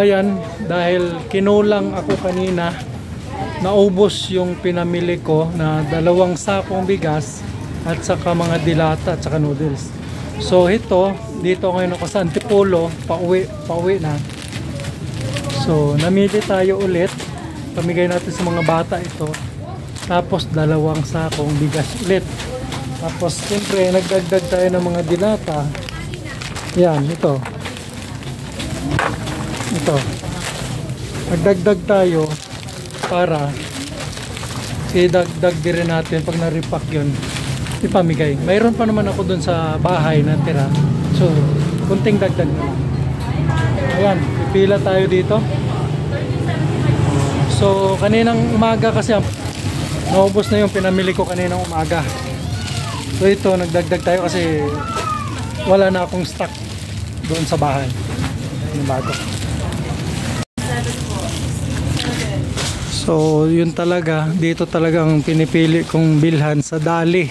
Ayan, dahil kinulang ako kanina, naubos yung pinamili ko na 2 sakong bigas at saka mga dilata at saka noodles. So ito, dito ngayon ako sa Antipolo, pauwi na. So namili tayo ulit, pamigay natin sa mga bata ito. Tapos 2 sakong bigas ulit. Tapos siyempre nagdagdag tayo ng mga dilata. Yan, ito. Nagdagdag tayo para idagdag din natin pag na-repack yun, ipamigay. Mayroon pa naman ako dun sa bahay na tira. So, kunting dagdag na lang. Ayan, pipila tayo dito. So, kaninang umaga kasi naubos na yung pinamili ko kaninang umaga. So, ito, nagdagdag tayo kasi wala na akong stock doon sa bahay. Yung bago. So yun talaga, dito talagang pinipili kong bilhan sa Dali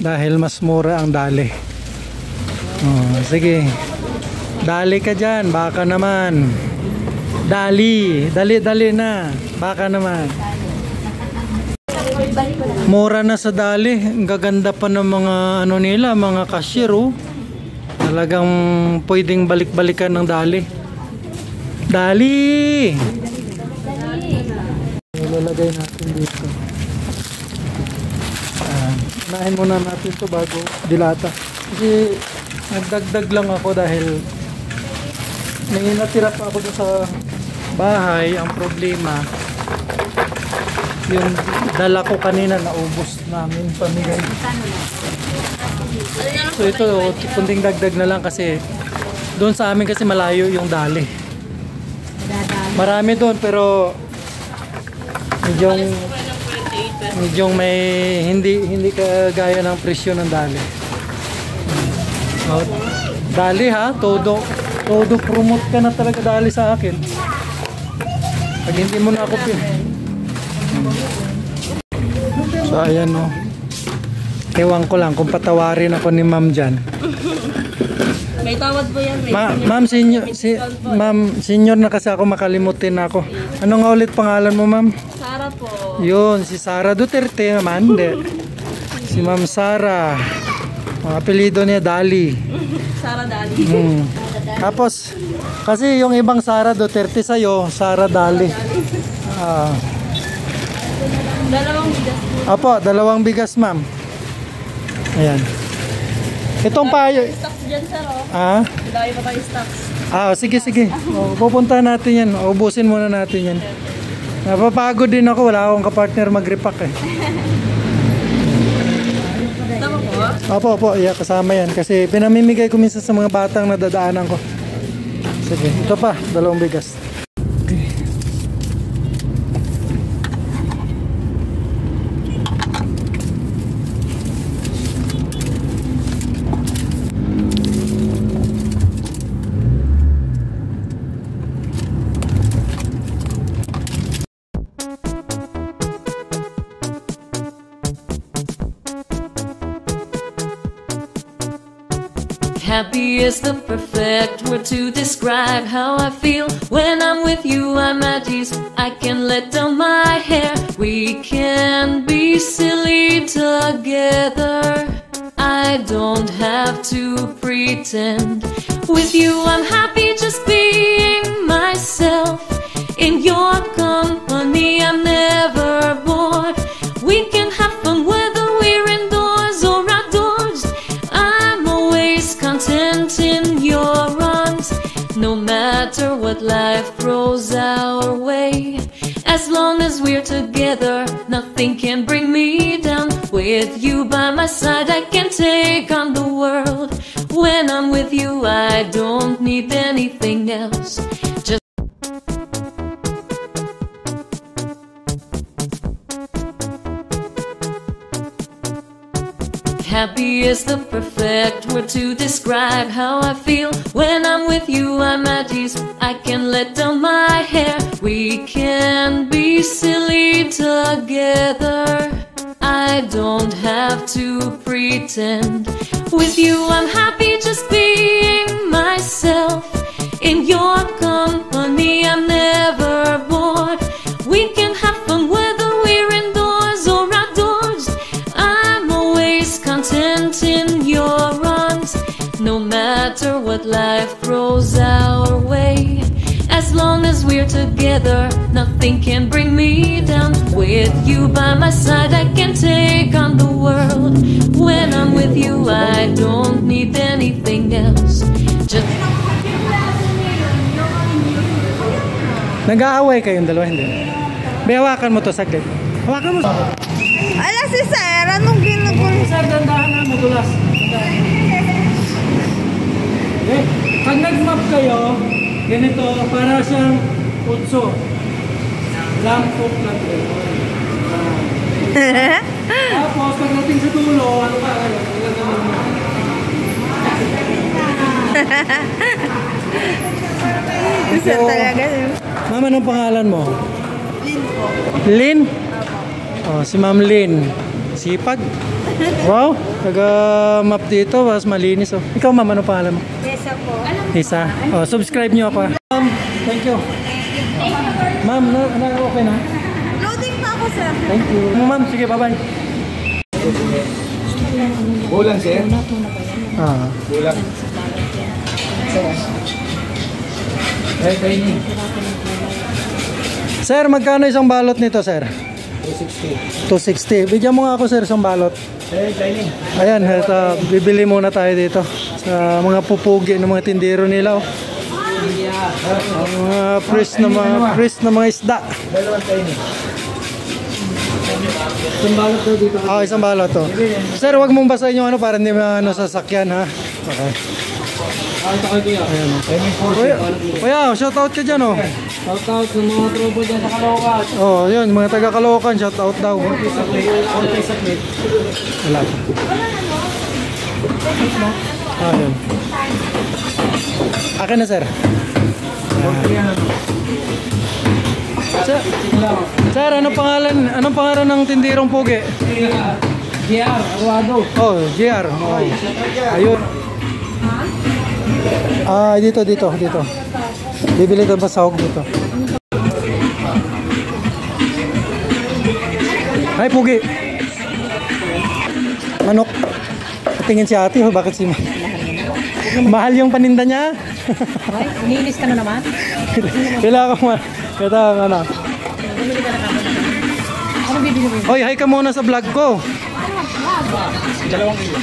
dahil mas mura ang Dali. Sige, Dali ka dyan, baka naman. Dali na, baka naman. Mura na sa Dali, ang gaganda pa ng mga ano nila, mga cashier. Talagang pwedeng balik-balikan ng Dali. Dali! Ilalagay natin dito. Unahin muna natin ito bago dilata. Kasi nagdagdag lang ako dahil may natira pa ako sa bahay. Ang problema, yung dala ko kanina naubos namin pamigay. So ito, kunting dagdag na lang kasi doon sa amin kasi malayo yung Dali. Marami doon pero medyo may hindi kagaya ng presyo ng Dali. Dali ha, todo promote ka na talaga Dali sa akin. Pag hindi mo na ako So ayan o. Ewan ko lang kung patawarin ako ni ma'am dyan. May tawad po yan. Ma'am, senior na kasi ako, makalimutin na ako. Ano nga ulit pangalan mo, ma'am? Sara po. Yun, si Sara Duterte naman. Hindi. Si Ma'am Sara. Ang apelido niya Dali. Sara Dali. Tapos, kasi yung ibang Sara Duterte sa'yo, Sara Dali. 2 bigas po. Apo, 2 bigas, ma'am. Ayan. Itong payo. Stocks dyan, sir, Ah? Dahil pa tayo stocks. Sige. Pupunta natin yan. Ubusin muna natin yan. Napapagod din ako. Wala akong kapartner mag-repack eh. Tama po? Opo. Yeah, kasama yan. Kasi pinamimigay ko minsan sa mga batang nadadaanan ko. Sige. Ito pa. 2 bigas. Happy is the perfect word to describe how I feel when I'm with you. I'm at ease, I can let down my hair. We can be silly together, I don't have to pretend. With you I'm happy just being myself. In your company I'm never bored. We can have fun whether we're indoors or outdoors. I'm always content in your arms, no matter what life throws our way. As long as we're together, nothing can bring me down. With you by my side, I can take on the world. When I'm with you, I don't need anything else. Just happy is the perfect word to describe how I feel when I'm with you. I'm at ease, I can let down my hair. We can be silly together, I don't have to pretend. With you I'm happy just being myself. In your company life throws our way. As long as we're together, nothing can bring me down. With you by my side, I can take on the world. When I'm with you, I don't need anything else. Just Nag-aaway kayong dalawa, hindi? Hawakan mo to saglit. Hawakan mo. Ala si Sir, anong ginagawa? Sir, dandahan na, madulas. Okay. Pag nag-map kayo, ganito, para siyang utso. Lampok lang kayo. Tapos, pagdating sa dulo, ano ka? Sir talaga. Ma'am, anong pangalan mo? Lin po. Lin? Oh, si Ma'am Lin. Sipag. Wow, taga-map dito, mas malinis. Oh. Ikaw, Ma'am, anong pangalan mo? Tessa po. Isa. Oh, subscribe nyo ako. Ma'am, thank you. Ma'am, okay na? Loading pa ako, sir. Thank you. Ma'am, sige, bye-bye. Bulang, sir. Ah. Bulang. Training. Sir, magkano isang balot nito, sir? 260. 260. Bigyan mo nga ako, sir, isang balot. Training. Ayan, ito, bibili muna tayo dito sa mga pupugi ng mga tindero nila. Oh. Ang mga fresh na mga isda. Dalawang training. Isang balot daw dito. Ah, isang balot to. Sir, wag mong basahin yung ano para hindi ano sasakyan, ha. Okay. Ayan. Kuya, shout out ka dyan, oh. Shout out sa mga tropa dyan sa Caloocan. Oh, yun, mga taga Caloocan, shout out daw. Wala pa. Ah, yun. Akin na, sir. Sir, anong pangalan ng tindirong pugi? JR, Aruado. Oh, JR. Oh. Ayun. Ah, dito. Bibili ka ba sahog dito? Ay, pugi. Manok. Tingin si ate, oh, bakit si mahal yung paninda niya? Iniinis ka na naman? Kailangan ano. Anong bibili mo? Hoy, hi ka muna sa vlog ko.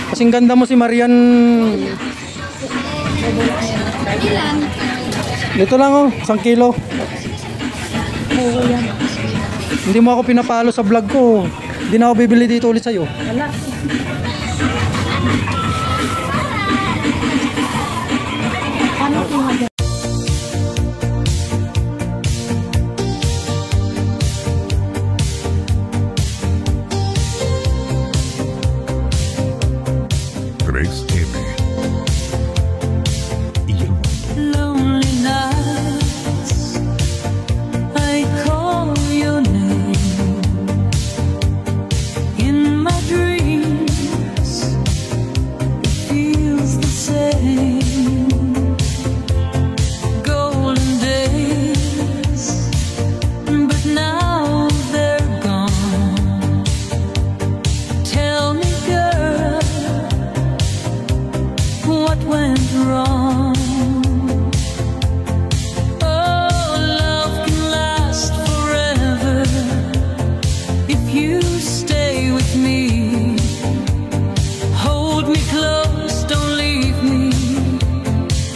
Kasing ganda mo si Marian. Dito lang, oh, 1 kilo. Hindi mo ako pinapalo sa vlog ko. Hindi na ako bibili dito ulit sa'yo. Wala. Grace M. Y el mundo. lonely nights, I call your name. In my dreams, it feels the same. Golden days, but now they're gone. Tell me, girl, what went wrong? Oh, love can last forever if you stay with me. Hold me close, don't leave me.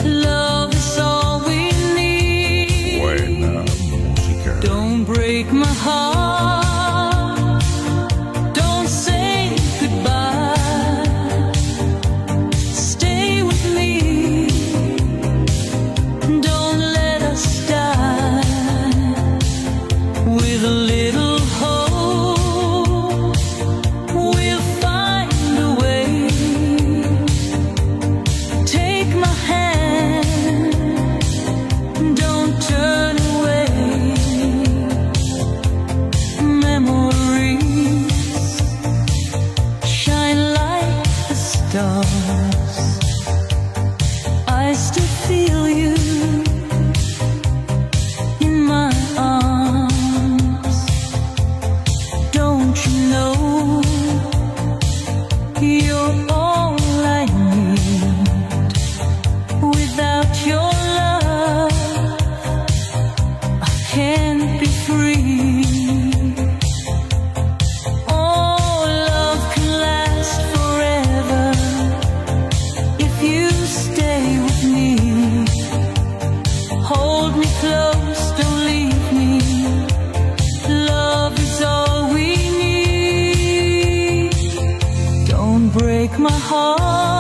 Love is all we need. Buena música. Don't break my heart. Don't say goodbye. Stay with me. Don't let us die. With a little hope, we'll find a way. Take my hand. Don't turn away. close, don't leave me. Love is all we need. Don't break my heart.